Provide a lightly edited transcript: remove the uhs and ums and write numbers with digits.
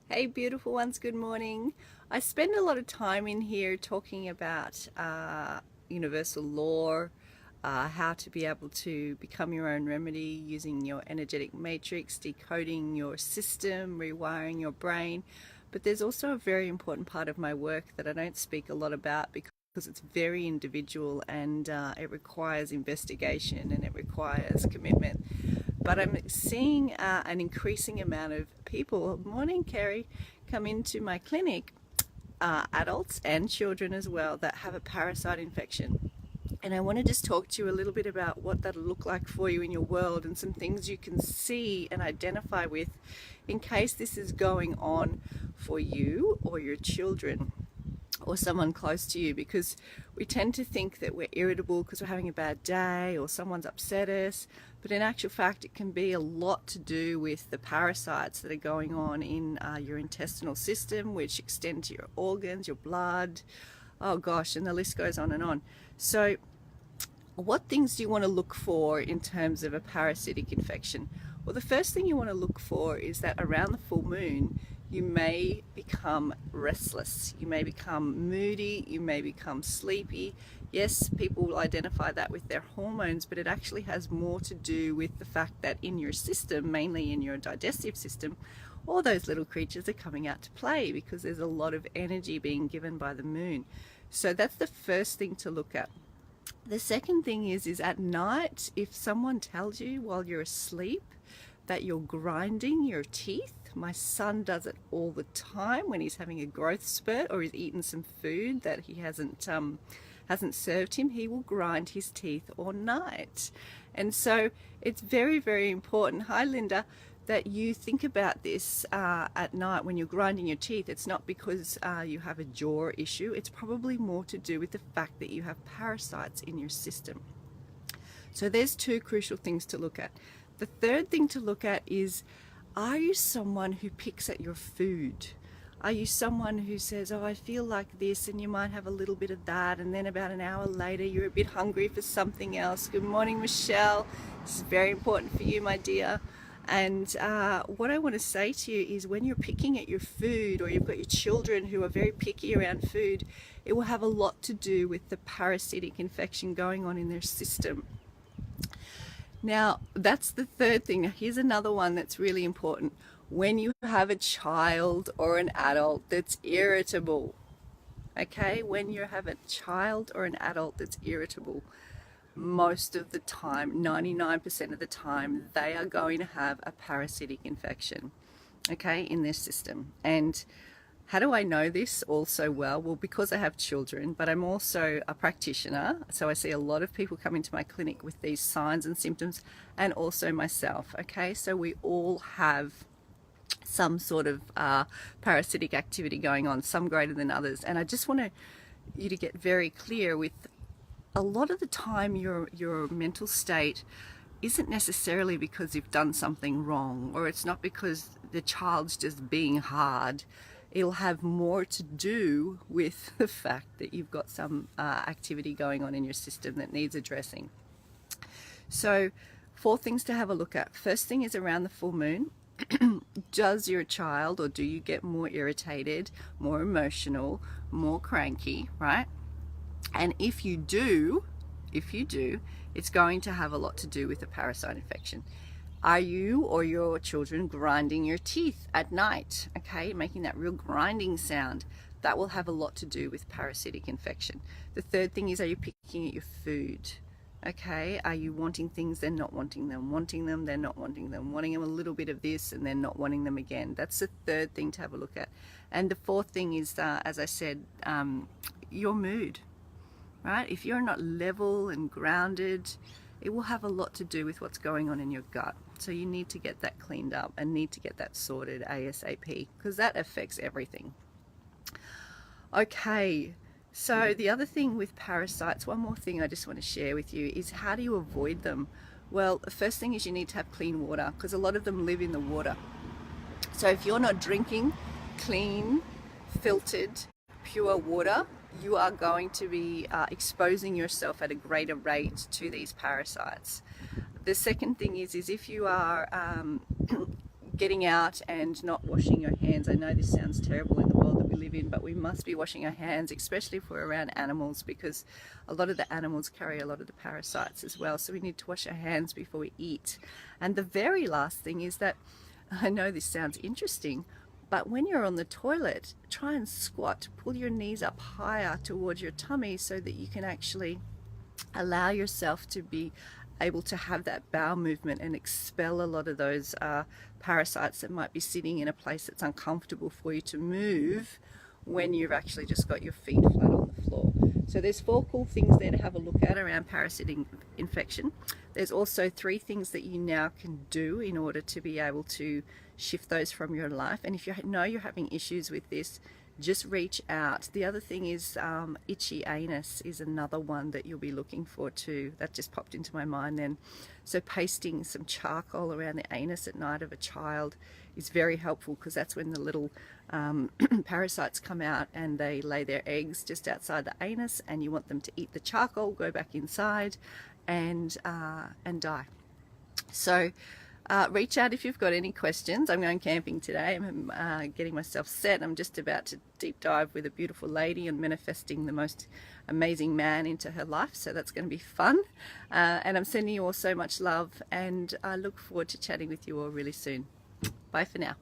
Hey beautiful ones, good morning. I spend a lot of time in here talking about universal law, how to be able to become your own remedy using your energetic matrix, decoding your system, rewiring your brain. But there's also a very important part of my work that I don't speak a lot about because it's very individual and it requires investigation and it requires commitment. But I'm seeing an increasing amount of people, morning Kerry, come into my clinic, adults and children as well, that have a parasite infection. And I want to just talk to you a little bit about what that'll look like for you in your world and some things you can see and identify with in case this is going on for you or your children or someone close to you, because we tend to think that we're irritable because we're having a bad day or someone's upset us, but in actual fact it can be a lot to do with the parasites that are going on in your intestinal system, which extend to your organs, your blood, oh gosh, and the list goes on and on. So what things do you want to look for in terms of a parasitic infection? Well, the first thing you want to look for is that around the full moon, you may become restless, you may become moody, you may become sleepy. Yes, people will identify that with their hormones, but it actually has more to do with the fact that in your system, mainly in your digestive system, all those little creatures are coming out to play because there's a lot of energy being given by the moon. So that's the first thing to look at. The second thing is at night, if someone tells you while you're asleep that you're grinding your teeth, my son does it all the time when he's having a growth spurt or he's eaten some food that he hasn't served him, he will grind his teeth all night. And so it's very, very important, hi Linda, that you think about this at night when you're grinding your teeth. It's not because you have a jaw issue, it's probably more to do with the fact that you have parasites in your system. So there's two crucial things to look at. The third thing to look at is, are you someone who picks at your food? Are you someone who says, oh, I feel like this, and you might have a little bit of that, and then about an hour later you're a bit hungry for something else? Good morning, Michelle. This is very important for you, my dear. And what I want to say to you is, when you're picking at your food, or you've got your children who are very picky around food, it will have a lot to do with the parasitic infection going on in their system. Now, that's the third thing. Now, here's another one that's really important. When you have a child or an adult that's irritable, okay? When you have a child or an adult that's irritable, most of the time, 99% of the time, they are going to have a parasitic infection, okay, in their system. And how do I know this all so well? Well, because I have children, but I'm also a practitioner. So I see a lot of people come into my clinic with these signs and symptoms, and also myself, okay? So we all have some sort of parasitic activity going on, some greater than others. And I just want you to get very clear with, a lot of the time your mental state isn't necessarily because you've done something wrong, or it's not because the child's just being hard. It'll have more to do with the fact that you've got some activity going on in your system that needs addressing. So 4 things to have a look at. First thing is around the full moon. Does your child, or do you get more irritated, more emotional, more cranky, right? And if you do, it's going to have a lot to do with a parasite infection. Are you or your children grinding your teeth at night? Okay, making that real grinding sound. That will have a lot to do with parasitic infection. The third thing is, are you picking at your food? Okay, are you wanting things, then not wanting them, wanting them, then not wanting them, wanting them a little bit of this and then not wanting them again? That's the third thing to have a look at. And the fourth thing is, as I said, your mood, right? If you're not level and grounded, it will have a lot to do with what's going on in your gut. So you need to get that cleaned up and need to get that sorted ASAP, because that affects everything. Okay, so the other thing with parasites, one more thing I just want to share with you, is how do you avoid them? Well, the first thing is you need to have clean water, because a lot of them live in the water. So if you're not drinking clean, filtered, pure water, you are going to be exposing yourself at a greater rate to these parasites. The second thing is if you are getting out and not washing your hands. I know this sounds terrible in the world that we live in, but we must be washing our hands, especially if we're around animals, because a lot of the animals carry a lot of the parasites as well. So we need to wash our hands before we eat. And the very last thing is that, I know this sounds interesting, but when you're on the toilet, try and squat, pull your knees up higher towards your tummy so that you can actually allow yourself to be able to have that bowel movement and expel a lot of those parasites that might be sitting in a place that's uncomfortable for you to move when you've actually just got your feet flat on the floor. So there's 4 cool things there to have a look at around parasitic infection. There's also 3 things that you now can do in order to be able to shift those from your life. And if you know you're having issues with this, just reach out. The other thing is itchy anus is another one that you'll be looking for too. That just popped into my mind then. So pasting some charcoal around the anus at night of a child is very helpful, because that's when the little parasites come out and they lay their eggs just outside the anus, and you want them to eat the charcoal, go back inside and die. So reach out if you've got any questions. I'm going camping today. I'm getting myself set. I'm just about to deep dive with a beautiful lady and manifesting the most amazing man into her life. So that's going to be fun. And I'm sending you all so much love, and I look forward to chatting with you all really soon. Bye for now.